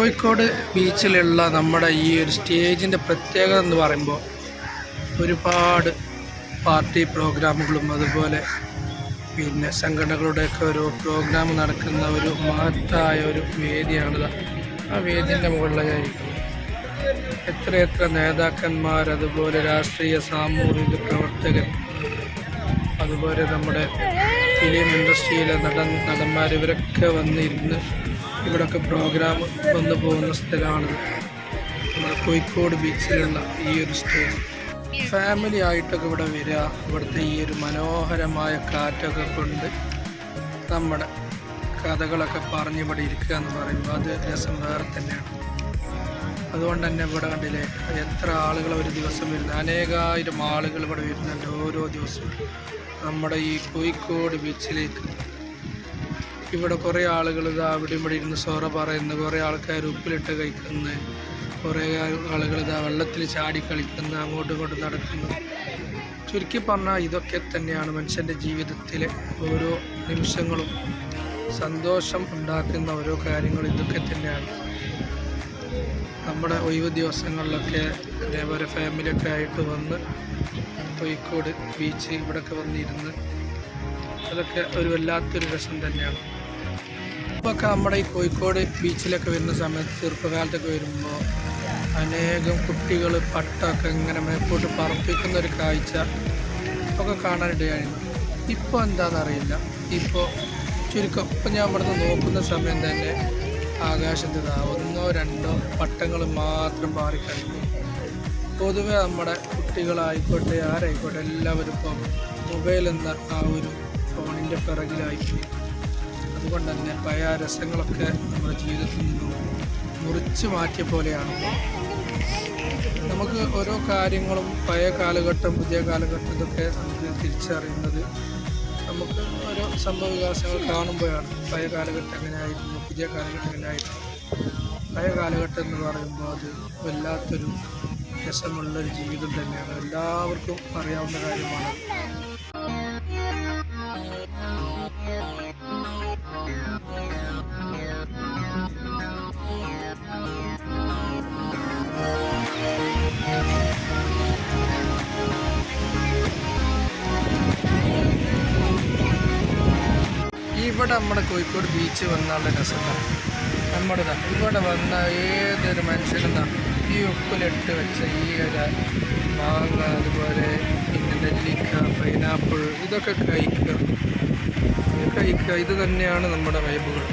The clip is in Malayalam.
കോഴിക്കോട് ബീച്ചിലുള്ള നമ്മുടെ ഈ ഒരു സ്റ്റേജിൻ്റെ പ്രത്യേകത എന്ന് പറയുമ്പോൾ ഒരുപാട് പാർട്ടി പ്രോഗ്രാമുകളും അതുപോലെ പിന്നെ സംഘടനകളുടെയൊക്കെ ഒരു പ്രോഗ്രാം നടക്കുന്ന ഒരു മഹത്തായ ഒരു വേദിയാണിത്. ആ വേദിൻ്റെ മുകളിലായിരിക്കും എത്രയെത്ര നേതാക്കന്മാർ, അതുപോലെ രാഷ്ട്രീയ സാമൂഹിക പ്രവർത്തകർ, അതുപോലെ നമ്മുടെ ഫിലിം ഇൻഡസ്ട്രിയിലെ നടന്മാർ, ഇവരൊക്കെ വന്നിരുന്ന് ഇവിടെയൊക്കെ പ്രോഗ്രാം വന്നു പോകുന്ന സ്ഥലമാണിത്. നമ്മുടെ കോഴിക്കോട് ബീച്ചിലുള്ള ഈ ഒരു സ്റ്റേജ് ഫാമിലി ആയിട്ടൊക്കെ ഇവിടെ വരിക. ഇവിടുത്തെ ഈ ഒരു മനോഹരമായ കാറ്റൊക്കെ കൊണ്ട് നമ്മുടെ കഥകളൊക്കെ പറഞ്ഞ് ഇവിടെ ഇരിക്കുക എന്ന് പറയുമ്പോൾ അത് രസം വേറെ തന്നെയാണ്. അതുകൊണ്ട് തന്നെ ഇവിടെ കണ്ടില്ലേ എത്ര ആളുകൾ ഒരു ദിവസം വരുന്നത്, അനേകായിരം ആളുകൾ ഇവിടെ വരുന്നുണ്ട് ഓരോ ദിവസവും നമ്മുടെ ഈ കോഴിക്കോട് ബീച്ചിലേക്ക്. ഇവിടെ കുറേ ആളുകൾ ഇതാ അവിടെ ഇവിടെ ഇരുന്ന് സോറ പറയുന്നു, കുറേ ആൾക്കാർ ഉപ്പിലിട്ട് കഴിക്കുന്നു, കുറേ ആളുകൾ ഇതാ വെള്ളത്തിൽ ചാടി കളിക്കുന്നു, അങ്ങോട്ടും ഇങ്ങോട്ടും നടക്കുന്നു. ചുരുക്കി പറഞ്ഞാൽ ഇതൊക്കെ തന്നെയാണ് മനുഷ്യൻ്റെ ജീവിതത്തിലെ ഓരോ നിമിഷങ്ങളും സന്തോഷം ഉണ്ടാക്കുന്ന ഓരോ കാര്യങ്ങളും ഇതൊക്കെ തന്നെയാണ്. നമ്മുടെ ഒഴിവ് ദിവസങ്ങളിലൊക്കെ അതേപോലെ ഫാമിലിയൊക്കെ ആയിട്ട് വന്ന് കോഴിക്കോട് ബീച്ച് ഇവിടെയൊക്കെ വന്നിരുന്ന് അതൊക്കെ ഒരു വല്ലാത്തൊരു രസം തന്നെയാണ്. ഇപ്പൊക്കെ നമ്മുടെ ഈ കോഴിക്കോട് ബീച്ചിലൊക്കെ വരുന്ന സമയത്ത് ചെറുപ്പകാലത്തൊക്കെ വരുമ്പോൾ അനേകം കുട്ടികൾ പട്ടമൊക്കെ ഇങ്ങനെ മേപ്പോട്ട് പറപ്പിക്കുന്ന ഒരു കാഴ്ച ഒക്കെ കാണാനിടയായിരുന്നു. ഇപ്പോൾ എന്താണെന്നറിയില്ല. ഇപ്പോൾ ചുരുക്കം ഇപ്പം ഞാൻ ഇവിടുന്ന് നോക്കുന്ന സമയം തന്നെ ആകാശത്ത് ഒന്നോ രണ്ടോ പട്ടങ്ങൾ മാത്രം പാറിക്കളിക്കും. പൊതുവെ നമ്മുടെ കുട്ടികളായിക്കോട്ടെ ആരായിക്കോട്ടെ എല്ലാവരും ഇപ്പം മൊബൈൽ എന്ന ആ ഒരു ഫോണിൻ്റെ പിറകിലായിപ്പോയി. അതുകൊണ്ട് തന്നെ പഴയ രസങ്ങളൊക്കെ നമ്മുടെ ജീവിതത്തിൽ നിന്നും മുറിച്ച് മാറ്റിയ പോലെയാണ്. നമുക്ക് ഓരോ കാര്യങ്ങളും പഴയ കാലഘട്ടം പുതിയ കാലഘട്ടം ഇതൊക്കെ നമുക്ക് തിരിച്ചറിയുന്നത് നമുക്ക് ഓരോ സംഭവ വികാസങ്ങൾ കാണുമ്പോഴാണ്. പഴയ കാലഘട്ടം എങ്ങനെയായിരുന്നു, പുതിയ കാലഘട്ടം എങ്ങനെയായിരുന്നു. പഴയ കാലഘട്ടം എന്ന് പറയുമ്പോൾ അത് വല്ലാത്തൊരു രസമുള്ളൊരു ജീവിതം തന്നെയാണ്, എല്ലാവർക്കും അറിയാവുന്ന കാര്യമാണ്. ഇവിടെ നമ്മുടെ കോഴിക്കോട് ബീച്ച് വന്നുള്ള രസമാണ്. നമ്മുടെ ഇവിടെ വന്ന ഏതൊരു മനുഷ്യനെന്താ ഈ ഉപ്പിലിട്ട് വെച്ച ഈ ഒരു മാങ്ങ, അതുപോലെ പിന്നെ നെല്ലിക്ക, പൈനാപ്പിൾ ഇതൊക്കെ കഴിക്കുക. ഇത് തന്നെയാണ് നമ്മുടെ വൈബുകൾ.